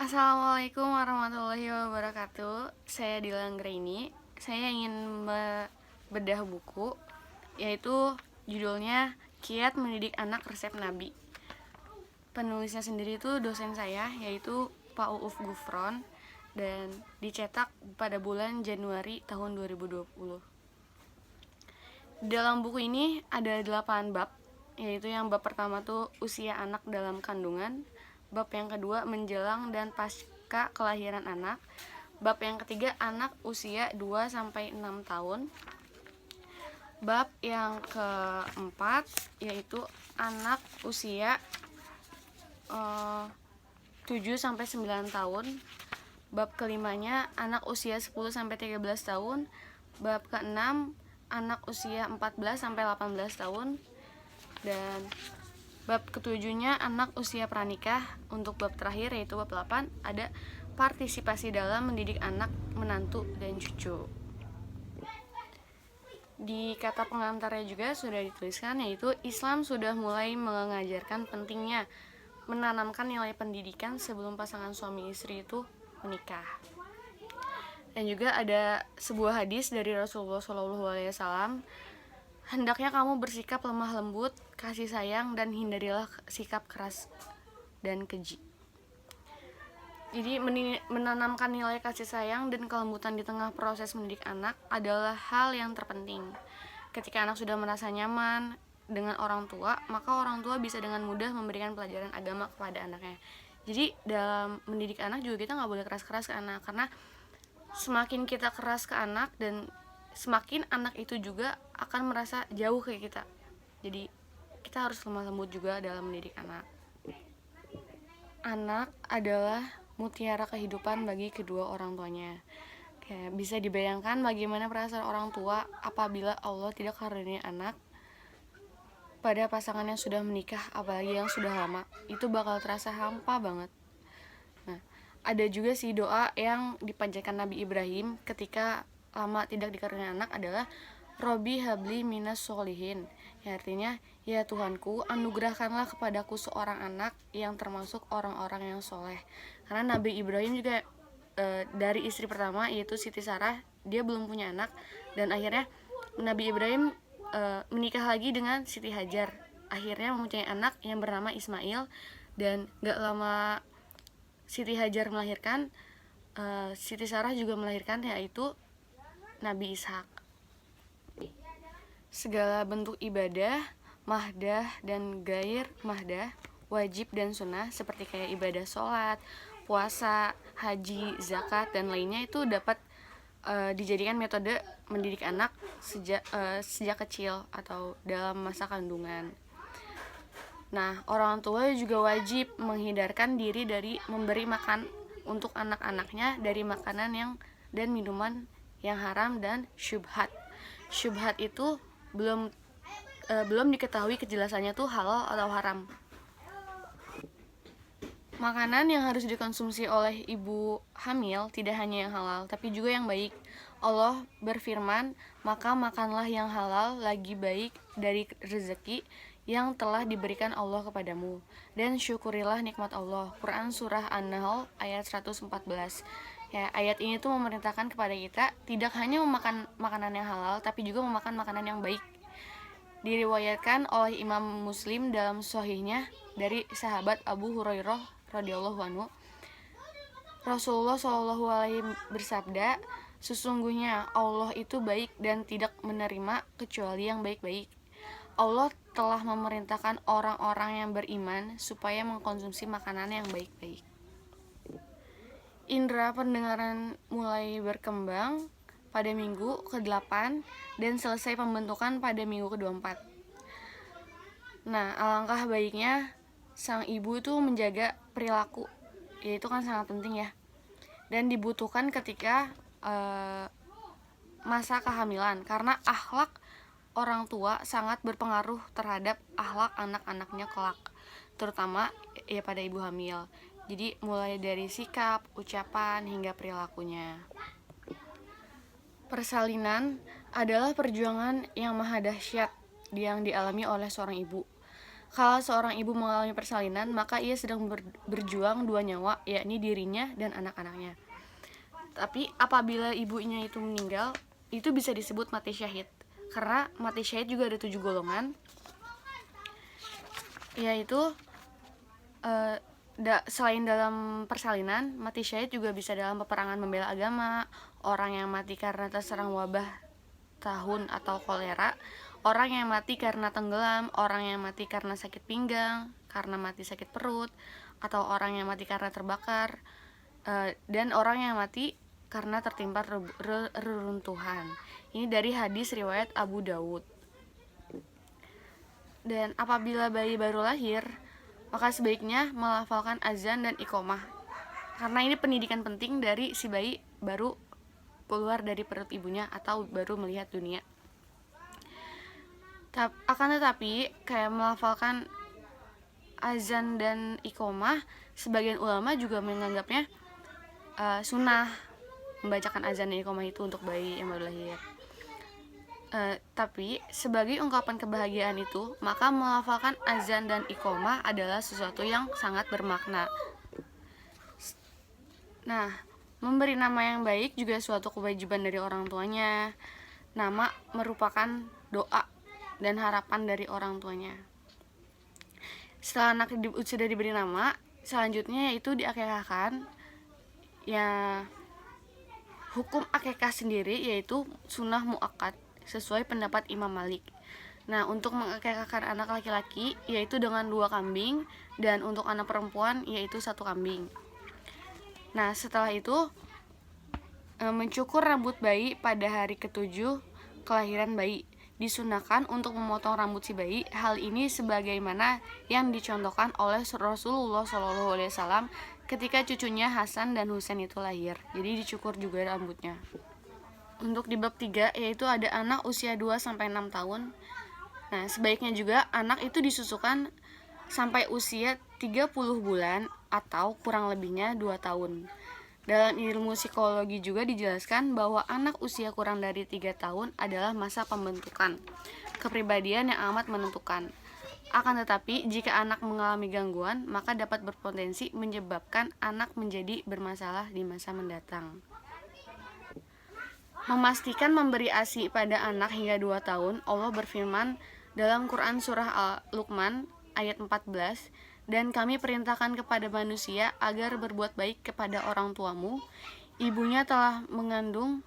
Assalamualaikum warahmatullahi wabarakatuh. Saya Dilan Graini. Saya ingin bedah buku, yaitu judulnya Kiat Mendidik Anak Resep Nabi. Penulisnya sendiri itu dosen saya, yaitu Pak Uuf Gufron, dan dicetak pada bulan Januari tahun 2020. Dalam buku ini ada 8 bab, yaitu yang bab pertama tuh usia anak dalam kandungan, bab yang kedua menjelang dan pasca kelahiran anak, bab yang ketiga anak usia 2-6 tahun, bab yang keempat yaitu anak usia 7-9 tahun, bab kelimanya anak usia 10-13 tahun, bab keenam anak usia 14-18 tahun, dan bab ketujuhnya anak usia pranikah. Untuk bab terakhir yaitu bab 8 ada partisipasi dalam mendidik anak, menantu, dan cucu. Di kata pengantarnya juga sudah dituliskan, yaitu Islam sudah mulai mengajarkan pentingnya menanamkan nilai pendidikan sebelum pasangan suami istri itu menikah. Dan juga ada sebuah hadis dari Rasulullah SAW, hendaknya kamu bersikap lemah lembut, kasih sayang, dan hindarilah sikap keras dan keji. Jadi menanamkan nilai kasih sayang dan kelembutan di tengah proses mendidik anak adalah hal yang terpenting. Ketika anak sudah merasa nyaman dengan orang tua, maka orang tua bisa dengan mudah memberikan pelajaran agama kepada anaknya. Jadi dalam mendidik anak juga kita nggak boleh keras-keras ke anak, karena semakin kita keras ke anak dan semakin anak itu juga akan merasa jauh ke kita. Jadi kita harus lemah lembut juga dalam mendidik anak. Anak adalah mutiara kehidupan bagi kedua orang tuanya. Kayak bisa dibayangkan bagaimana perasaan orang tua apabila Allah tidak karunia anak pada pasangan yang sudah menikah, apalagi yang sudah lama. Itu bakal terasa hampa banget. Nah, ada juga sih doa yang dipanjatkan Nabi Ibrahim ketika lama tidak dikaruniai anak adalah Robi habli minas solihin, yang artinya, ya Tuhanku, anugerahkanlah kepadaku seorang anak yang termasuk orang-orang yang soleh. Karena Nabi Ibrahim juga dari istri pertama yaitu Siti Sarah, dia belum punya anak, dan akhirnya Nabi Ibrahim menikah lagi dengan Siti Hajar. Akhirnya mempunyai anak yang bernama Ismail, dan gak lama Siti Hajar melahirkan, Siti Sarah juga melahirkan, yaitu Nabi Ishak. Segala bentuk ibadah, mahdah dan gair mahdah, wajib dan sunnah seperti kayak ibadah sholat, puasa, haji, zakat, dan lainnya itu dapat dijadikan metode mendidik anak sejak kecil atau dalam masa kandungan. Nah, orang tua juga wajib menghindarkan diri dari memberi makan untuk anak-anaknya dari makanan yang dan minuman yang haram dan syubhat. Syubhat itu belum diketahui kejelasannya tuh halal atau haram. Makanan yang harus dikonsumsi oleh ibu hamil tidak hanya yang halal, tapi juga yang baik. Allah berfirman, maka makanlah yang halal lagi baik dari rezeki yang telah diberikan Allah kepadamu, dan syukurilah nikmat Allah. Quran Surah An-Nahl ayat 114. Ya, ayat ini tuh memerintahkan kepada kita tidak hanya memakan makanan yang halal, tapi juga memakan makanan yang baik. Diriwayatkan oleh Imam Muslim dalam sahihnya dari sahabat Abu Hurairah radhiyallahu anhu, Rasulullah Shallallahu alaihi bersabda, sesungguhnya Allah itu baik dan tidak menerima kecuali yang baik-baik. Allah telah memerintahkan orang-orang yang beriman supaya mengkonsumsi makanan yang baik-baik. Indera pendengaran mulai berkembang pada minggu ke-8 dan selesai pembentukan pada minggu ke-24. Nah, alangkah baiknya sang ibu itu menjaga perilaku, yaitu kan sangat penting ya, dan dibutuhkan ketika masa kehamilan, karena akhlak orang tua sangat berpengaruh terhadap akhlak anak-anaknya kelak, terutama ya pada ibu hamil. Jadi mulai dari sikap, ucapan, hingga perilakunya. Persalinan adalah perjuangan yang maha dahsyat yang dialami oleh seorang ibu. Kalau seorang ibu mengalami persalinan, maka ia sedang berjuang dua nyawa, yakni dirinya dan anak-anaknya. Tapi apabila ibunya itu meninggal, itu bisa disebut mati syahid. Karena mati syahid juga ada 7 golongan, yaitu selain dalam persalinan, mati syahid juga bisa dalam peperangan membela agama, orang yang mati karena terserang wabah tahun atau kolera, orang yang mati karena tenggelam, orang yang mati karena sakit pinggang, karena mati sakit perut, atau orang yang mati karena terbakar, dan orang yang mati karena tertimpa reruntuhan. Ini dari hadis riwayat Abu Dawud. Dan apabila bayi baru lahir, maka sebaiknya melafalkan azan dan iqomah, karena ini pendidikan penting dari si bayi baru keluar dari perut ibunya atau baru melihat dunia. Akan tetapi kayak melafalkan azan dan iqomah, sebagian ulama juga menganggapnya sunnah membacakan azan dan iqomah itu untuk bayi yang baru lahir. Tapi sebagai ungkapan kebahagiaan itu, maka melafalkan azan dan iqomah adalah sesuatu yang sangat bermakna. Nah, memberi nama yang baik juga suatu kewajiban dari orang tuanya. Nama merupakan doa dan harapan dari orang tuanya. Setelah anak sudah diberi nama, selanjutnya yaitu diakekahkan. Ya, hukum akekah sendiri yaitu sunnah muakkad sesuai pendapat Imam Malik. Nah, untuk mengakekahkan anak laki-laki yaitu dengan 2 kambing, dan untuk anak perempuan yaitu 1 kambing. Nah, setelah itu mencukur rambut bayi pada hari ke-7 kelahiran bayi. Disunahkan untuk memotong rambut si bayi. Hal ini sebagaimana yang dicontohkan oleh Rasulullah SAW ketika cucunya Hasan dan Husain itu lahir. Jadi dicukur juga rambutnya. Untuk di bab 3 yaitu ada anak usia 2-6 tahun. Nah, sebaiknya juga anak itu disusukan sampai usia 30 bulan atau kurang lebihnya 2 tahun. Dalam ilmu psikologi juga dijelaskan bahwa anak usia kurang dari 3 tahun adalah masa pembentukan kepribadian yang amat menentukan. Akan tetapi, jika anak mengalami gangguan, maka dapat berpotensi menyebabkan anak menjadi bermasalah di masa mendatang. Memastikan memberi ASI pada anak hingga 2 tahun, Allah berfirman dalam Quran surah Al-Luqman ayat 14, dan kami perintahkan kepada manusia agar berbuat baik kepada orang tuamu. Ibunya telah mengandungnya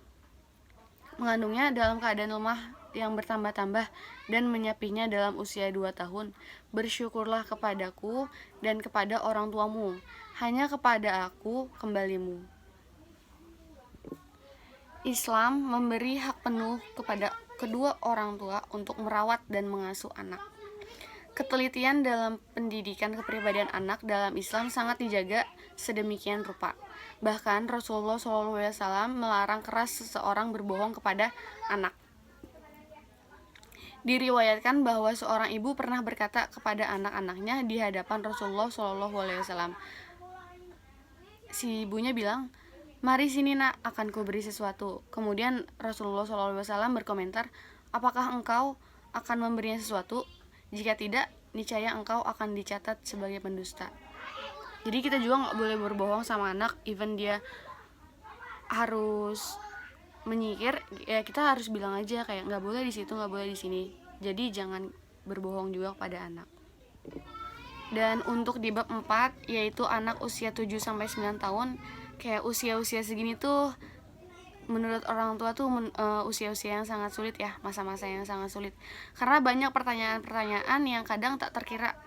dalam keadaan lemah yang bertambah-tambah dan menyapinya dalam usia 2 tahun. Bersyukurlah kepadaku dan kepada orang tuamu. Hanya kepada aku kembalimu. Islam memberi hak penuh kepada kedua orang tua untuk merawat dan mengasuh anak. Ketelitian dalam pendidikan kepribadian anak dalam Islam sangat dijaga sedemikian rupa. Bahkan Rasulullah SAW melarang keras seseorang berbohong kepada anak. Diriwayatkan bahwa seorang ibu pernah berkata kepada anak-anaknya di hadapan Rasulullah SAW. Si ibunya bilang, "Mari sini nak, akan kuberi sesuatu." Kemudian Rasulullah SAW berkomentar, "Apakah engkau akan memberinya sesuatu? Jika tidak, niscaya engkau akan dicatat sebagai pendusta." Jadi kita juga nggak boleh berbohong sama anak, even dia harus menyikir, ya kita harus bilang aja kayak nggak boleh di situ, nggak boleh di sini. Jadi jangan berbohong juga kepada anak. Dan untuk di bab 4 yaitu anak usia 7-9 tahun, kayak usia-usia segini tuh menurut orang tua tuh usia-usia yang sangat sulit ya, masa-masa yang sangat sulit. Karena banyak pertanyaan-pertanyaan yang kadang tak terkira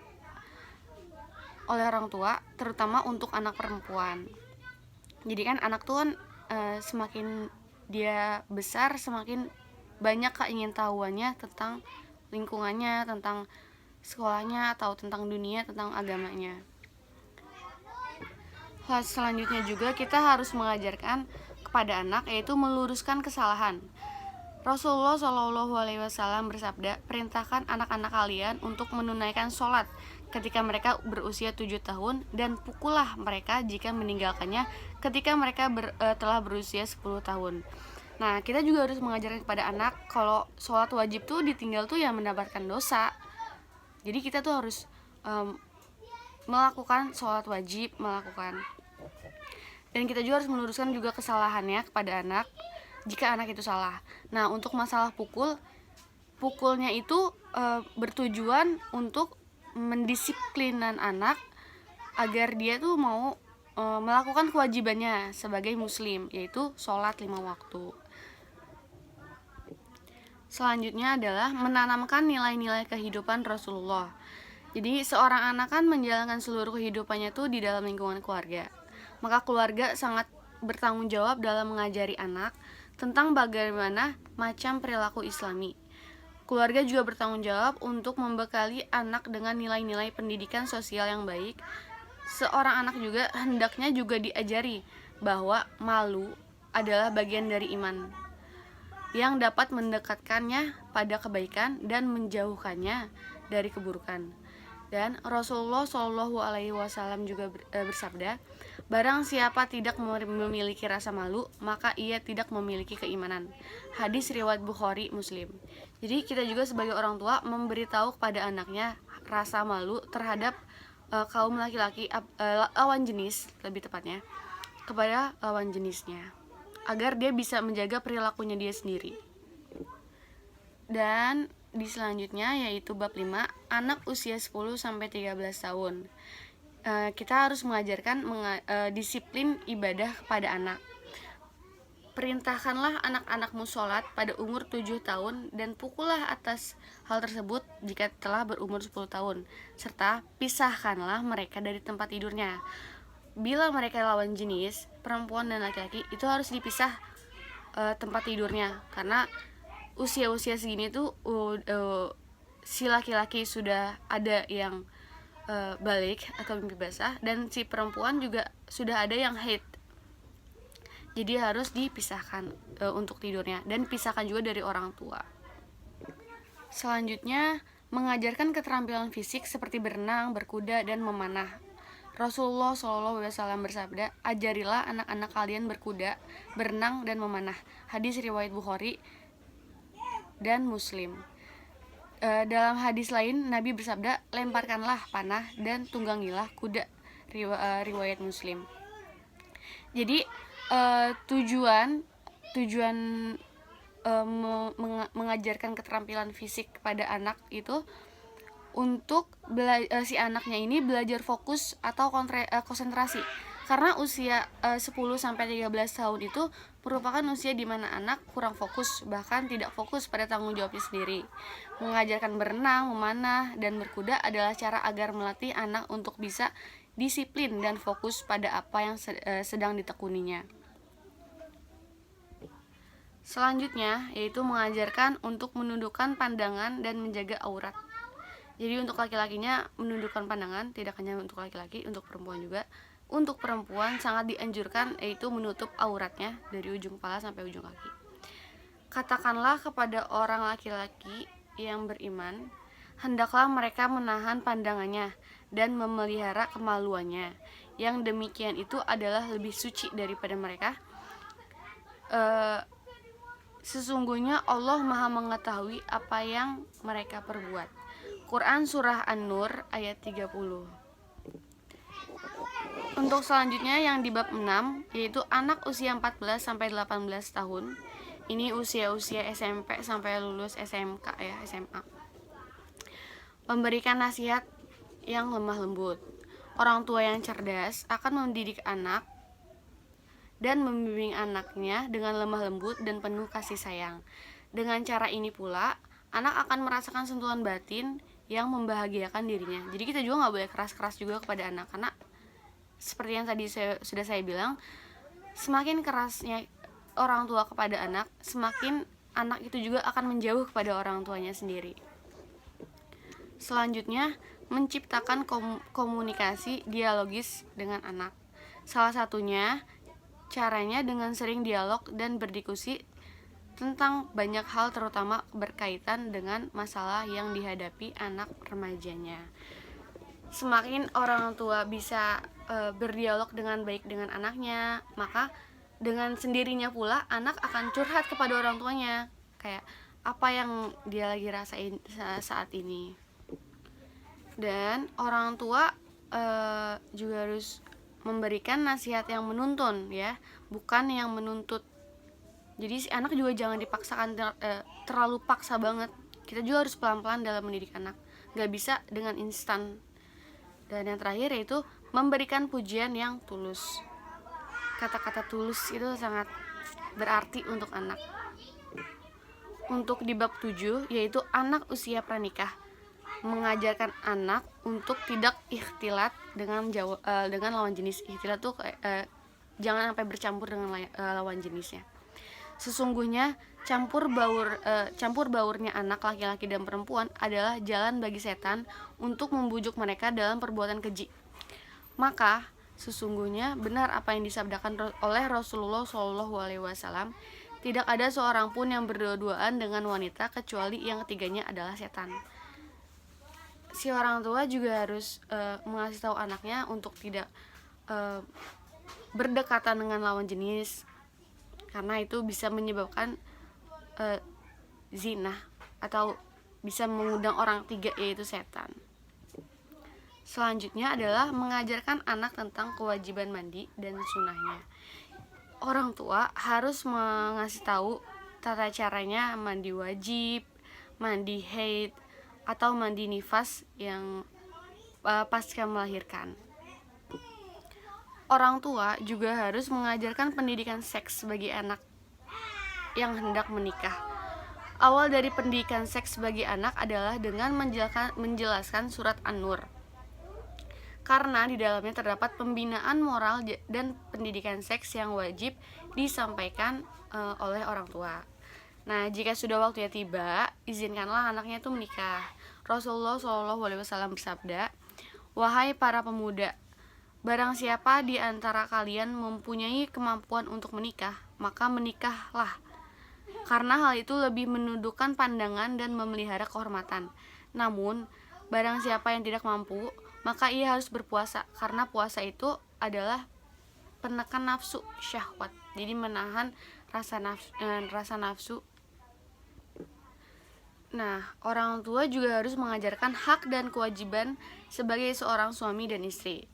oleh orang tua, terutama untuk anak perempuan. Jadi kan anak tuh kan semakin dia besar, semakin banyak keingintahuannya tentang lingkungannya, tentang sekolahnya, atau tentang dunia, tentang agamanya. Hal selanjutnya juga kita harus mengajarkan kepada anak yaitu meluruskan kesalahan. Rasulullah SAW bersabda, "Perintahkan anak-anak kalian untuk menunaikan sholat ketika mereka berusia 7 tahun dan pukullah mereka jika meninggalkannya ketika mereka telah berusia 10 tahun." Nah, kita juga harus mengajarkan kepada anak kalau sholat wajib tuh ditinggal tuh ya mendapatkan dosa. Jadi kita tuh harus melakukan sholat wajib, dan kita juga harus meluruskan juga kesalahannya kepada anak jika anak itu salah. Nah, untuk masalah pukulnya itu bertujuan untuk mendisiplinkan anak agar dia tuh mau melakukan kewajibannya sebagai muslim, yaitu sholat 5 waktu. Selanjutnya adalah menanamkan nilai-nilai kehidupan Rasulullah. Jadi seorang anak kan menjalankan seluruh kehidupannya tuh di dalam lingkungan keluarga. Maka keluarga sangat bertanggung jawab dalam mengajari anak tentang bagaimana macam perilaku Islami. Keluarga juga bertanggung jawab untuk membekali anak dengan nilai-nilai pendidikan sosial yang baik. Seorang anak juga hendaknya juga diajari bahwa malu adalah bagian dari iman yang dapat mendekatkannya pada kebaikan dan menjauhkannya dari keburukan. Dan Rasulullah Shallallahu Alaihi Wasallam juga bersabda, barang siapa tidak memiliki rasa malu, maka ia tidak memiliki keimanan. Hadis riwayat Bukhari Muslim. Jadi kita juga sebagai orang tua memberitahu kepada anaknya rasa malu terhadap kaum laki-laki, lawan jenis lebih tepatnya, kepada lawan jenisnya, agar dia bisa menjaga perilakunya dia sendiri. Dan di selanjutnya yaitu bab 5, anak usia 10-13 tahun. Kita harus mengajarkan disiplin ibadah kepada anak. Perintahkanlah anak-anakmu sholat pada umur 7 tahun dan pukullah atas hal tersebut jika telah berumur 10 tahun, serta pisahkanlah mereka dari tempat tidurnya. Bila mereka lawan jenis, perempuan dan laki-laki, itu harus dipisah tempat tidurnya, karena usia-usia segini tuh si laki-laki sudah ada yang balik atau mimpi basah, dan si perempuan juga sudah ada yang haid. Jadi harus dipisahkan untuk tidurnya, dan pisahkan juga dari orang tua. Selanjutnya, mengajarkan keterampilan fisik seperti berenang, berkuda, dan memanah. Rasulullah SAW bersabda, ajarilah anak-anak kalian berkuda, berenang, dan memanah. Hadis riwayat Bukhari dan Muslim. Dalam hadis lain, Nabi bersabda, lemparkanlah panah dan tunggangilah kuda. Riwayat Muslim. Jadi tujuan mengajarkan keterampilan fisik kepada anak itu untuk si anaknya ini belajar fokus atau konsentrasi. Karena usia 10-13 tahun itu merupakan usia di mana anak kurang fokus, bahkan tidak fokus pada tanggung jawabnya sendiri. Mengajarkan berenang, memanah, dan berkuda adalah cara agar melatih anak untuk bisa disiplin dan fokus pada apa yang sedang ditekuninya. Selanjutnya yaitu mengajarkan untuk menundukkan pandangan dan menjaga aurat. Jadi untuk laki-lakinya menundukkan pandangan, tidak hanya untuk laki-laki, untuk perempuan juga. Untuk perempuan sangat dianjurkan yaitu menutup auratnya dari ujung kepala sampai ujung kaki. Katakanlah kepada orang laki-laki yang beriman, hendaklah mereka menahan pandangannya dan memelihara kemaluannya. Yang demikian itu adalah lebih suci daripada mereka. Sesungguhnya Allah Maha mengetahui apa yang mereka perbuat. Quran Surah An-Nur ayat 30. Untuk selanjutnya yang di bab 6 yaitu anak usia 14-18 tahun. Ini usia-usia SMP sampai lulus SMK ya, SMA. Memberikan nasihat yang lemah lembut. Orang tua yang cerdas akan mendidik anak dan membimbing anaknya dengan lemah lembut dan penuh kasih sayang. Dengan cara ini pula, anak akan merasakan sentuhan batin yang membahagiakan dirinya. Jadi kita juga gak boleh keras-keras juga kepada anak, karena seperti yang tadi sudah saya bilang, semakin kerasnya orang tua kepada anak, semakin anak itu juga akan menjauh kepada orang tuanya sendiri. Selanjutnya, menciptakan komunikasi dialogis dengan anak. Salah satunya caranya dengan sering dialog dan berdiskusi tentang banyak hal, terutama berkaitan dengan masalah yang dihadapi anak remajanya. Semakin orang tua bisa berdialog dengan baik dengan anaknya, maka dengan sendirinya pula anak akan curhat kepada orang tuanya, kayak apa yang dia lagi rasain saat ini. Dan orang tua juga harus memberikan nasihat yang menuntun ya, bukan yang menuntut. Jadi si anak juga jangan dipaksakan, terlalu paksa banget. Kita juga harus pelan-pelan dalam mendidik anak, gak bisa dengan instan. Dan yang terakhir yaitu memberikan pujian yang tulus. Kata-kata tulus itu sangat berarti untuk anak. Untuk di bab 7 yaitu anak usia pranikah, mengajarkan anak untuk tidak ikhtilat dengan lawan jenis. Ikhtilat tuh jangan sampai bercampur dengan lawan jenisnya. Sesungguhnya campur baurnya anak laki-laki dan perempuan adalah jalan bagi setan untuk membujuk mereka dalam perbuatan keji. Maka sesungguhnya benar apa yang disabdakan oleh Rasulullah SAW, tidak ada seorang pun yang berdua-duaan dengan wanita kecuali yang ketiganya adalah setan. Si orang tua juga harus mengasih tahu anaknya untuk tidak berdekatan dengan lawan jenis, karena itu bisa menyebabkan zina atau bisa mengundang orang ketiga yaitu setan. Selanjutnya adalah mengajarkan anak tentang kewajiban mandi dan sunnahnya. Orang tua harus mengasih tahu tata caranya mandi wajib, mandi haid, atau mandi nifas yang pasca melahirkan. Orang tua juga harus mengajarkan pendidikan seks bagi anak yang hendak menikah. Awal dari pendidikan seks bagi anak adalah dengan menjelaskan surat An-Nur, karena di dalamnya terdapat pembinaan moral dan pendidikan seks yang wajib disampaikan oleh orang tua. Nah, jika sudah waktunya tiba, izinkanlah anaknya itu menikah. Rasulullah SAW bersabda, "Wahai para pemuda, barang siapa di antara kalian mempunyai kemampuan untuk menikah, maka menikahlah. Karena hal itu lebih menundukkan pandangan dan memelihara kehormatan. Namun, barang siapa yang tidak mampu, maka ia harus berpuasa, karena puasa itu adalah penekan nafsu syahwat." Jadi menahan rasa nafsu. Nah, orang tua juga harus mengajarkan hak dan kewajiban sebagai seorang suami dan istri.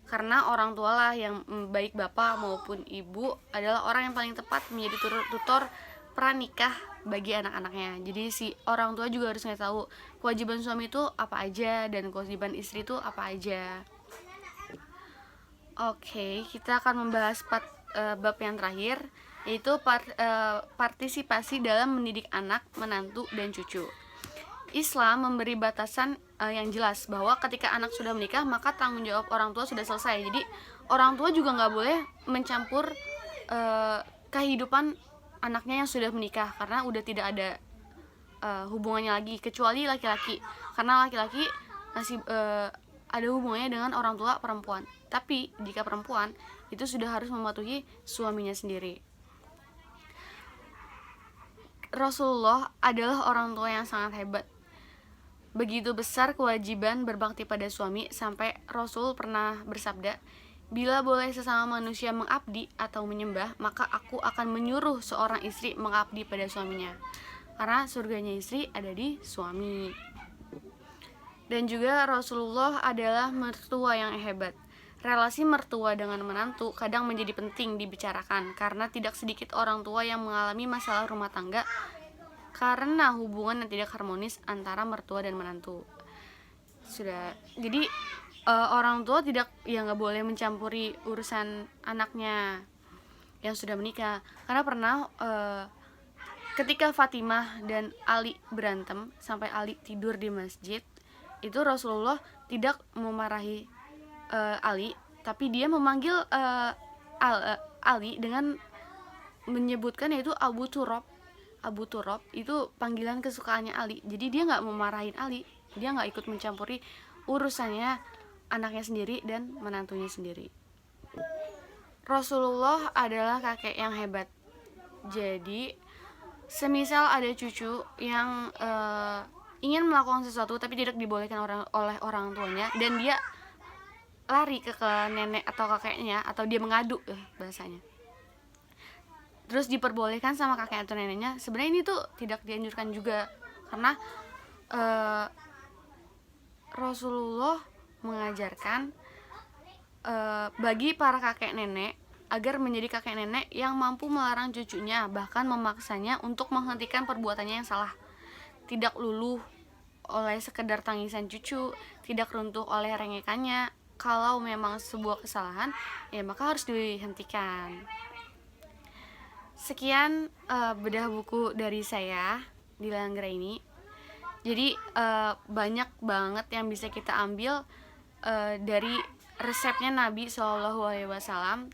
Karena orang tua lah yang, baik bapak maupun ibu, adalah orang yang paling tepat menjadi tutor pranikah bagi anak-anaknya. Jadi si orang tua juga harus ngasih tahu kewajiban suami itu apa aja dan kewajiban istri itu apa aja. Oke, kita akan membahas bab yang terakhir, yaitu partisipasi dalam mendidik anak, menantu, dan cucu. Islam memberi batasan yang jelas bahwa ketika anak sudah menikah, maka tanggung jawab orang tua sudah selesai. Jadi orang tua juga nggak boleh mencampur kehidupan anaknya yang sudah menikah, karena udah tidak ada hubungannya lagi, kecuali laki-laki, karena laki-laki masih ada hubungannya dengan orang tua perempuan. Tapi jika perempuan, itu sudah harus mematuhi suaminya sendiri. Rasulullah adalah orang tua yang sangat hebat. Begitu besar kewajiban berbakti pada suami sampai Rasul pernah bersabda, "Bila boleh sesama manusia mengabdi atau menyembah, maka aku akan menyuruh seorang istri mengabdi pada suaminya." Karena surganya istri ada di suami. Dan juga Rasulullah adalah mertua yang hebat. Relasi mertua dengan menantu kadang menjadi penting dibicarakan, karena tidak sedikit orang tua yang mengalami masalah rumah tangga karena hubungan yang tidak harmonis antara mertua dan menantu. Jadi orang tua nggak boleh mencampuri urusan anaknya yang sudah menikah. Karena pernah ketika Fatimah dan Ali berantem sampai Ali tidur di masjid, itu Rasulullah tidak memarahi Ali, tapi dia memanggil Ali dengan menyebutkan yaitu Abu Turab. Abu Turab itu panggilan kesukaannya Ali. Jadi dia nggak memarahin Ali, dia nggak ikut mencampuri urusannya anaknya sendiri dan menantunya sendiri. Rasulullah adalah kakek yang hebat. Jadi semisal ada cucu yang ingin melakukan sesuatu tapi tidak dibolehkan oleh orang tuanya, dan dia lari ke nenek atau kakeknya, atau dia mengadu bahasanya, terus diperbolehkan sama kakek atau neneknya, sebenarnya ini tuh tidak dianjurkan juga, karena Rasulullah mengajarkan bagi para kakek nenek agar menjadi kakek nenek yang mampu melarang cucunya, bahkan memaksanya untuk menghentikan perbuatannya yang salah. Tidak luluh oleh sekedar tangisan cucu, tidak runtuh oleh rengekannya. Kalau memang sebuah kesalahan, ya maka harus dihentikan. Sekian bedah buku dari saya di Langgra ini. Jadi banyak banget yang bisa kita ambil dari resepnya Nabi SAW.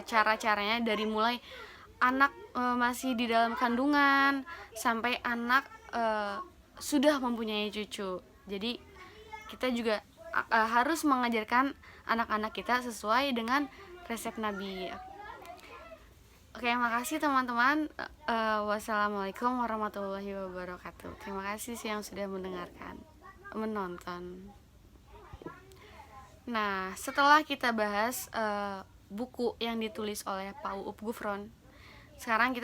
Cara-caranya dari mulai anak masih di dalam kandungan sampai anak sudah mempunyai cucu. Jadi kita juga harus mengajarkan anak-anak kita sesuai dengan resep Nabi. Oke, makasih teman-teman. Wassalamualaikum warahmatullahi wabarakatuh. Terima kasih yang sudah menonton. Nah, setelah kita bahas buku yang ditulis oleh Pak Uup Gufron, sekarang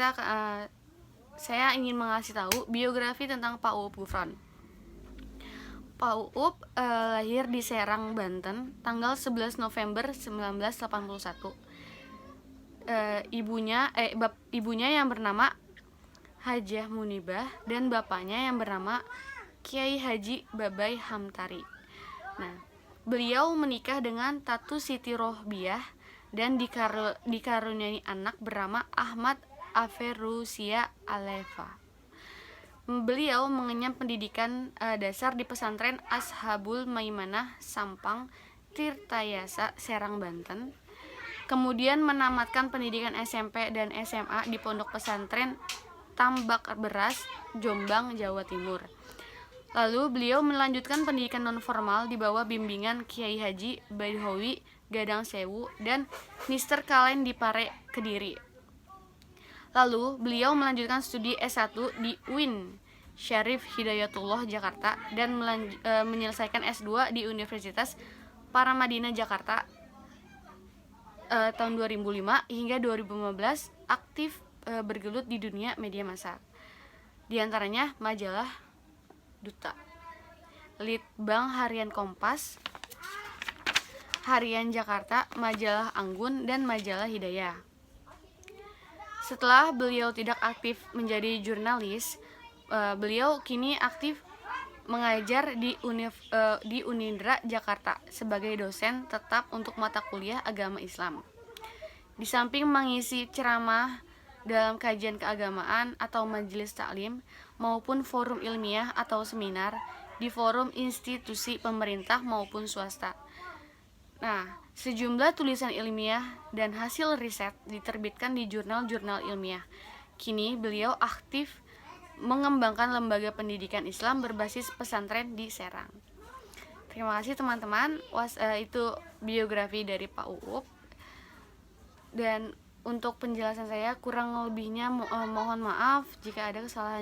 saya ingin mengasih tahu biografi tentang Pak Uup Gufron. Pak Uup lahir di Serang, Banten, tanggal 11 November 1981. Ibunya yang bernama Hajah Munibah dan bapaknya yang bernama Kiai Haji Babai Hamtari. Nah, beliau menikah dengan Tatu Siti Rohbiah dan dikaruniai anak bernama Ahmad Aferusia Alefa. Beliau mengenyam pendidikan dasar di pesantren Ashabul Maimanah Sampang Tirtayasa, Serang, Banten. Kemudian menamatkan pendidikan SMP dan SMA di Pondok Pesantren Tambak Beras, Jombang, Jawa Timur. Lalu beliau melanjutkan pendidikan nonformal di bawah bimbingan Kiai Haji Baidowi Gadang Sewu dan Mr. Kalen di Pare, Kediri. Lalu beliau melanjutkan studi S1 di UIN Syarif Hidayatullah, Jakarta, dan menyelesaikan S2 di Universitas Paramadina, Jakarta tahun 2005 hingga 2015 aktif bergelut di dunia media massa. Di antaranya majalah Duta, Litbang Harian Kompas, Harian Jakarta, majalah Anggun, dan majalah Hidayah. Setelah beliau tidak aktif menjadi jurnalis, beliau kini aktif mengajar di Unindra Jakarta sebagai dosen tetap untuk mata kuliah agama Islam. Di samping mengisi ceramah dalam kajian keagamaan atau majelis taklim maupun forum ilmiah atau seminar di forum institusi pemerintah maupun swasta. Nah, sejumlah tulisan ilmiah dan hasil riset diterbitkan di jurnal-jurnal ilmiah. Kini beliau aktif mengembangkan lembaga pendidikan Islam berbasis pesantren di Serang. Terima kasih teman-teman. Itu biografi dari Pak Uup. Dan untuk penjelasan saya kurang lebihnya mohon maaf jika ada kesalahan.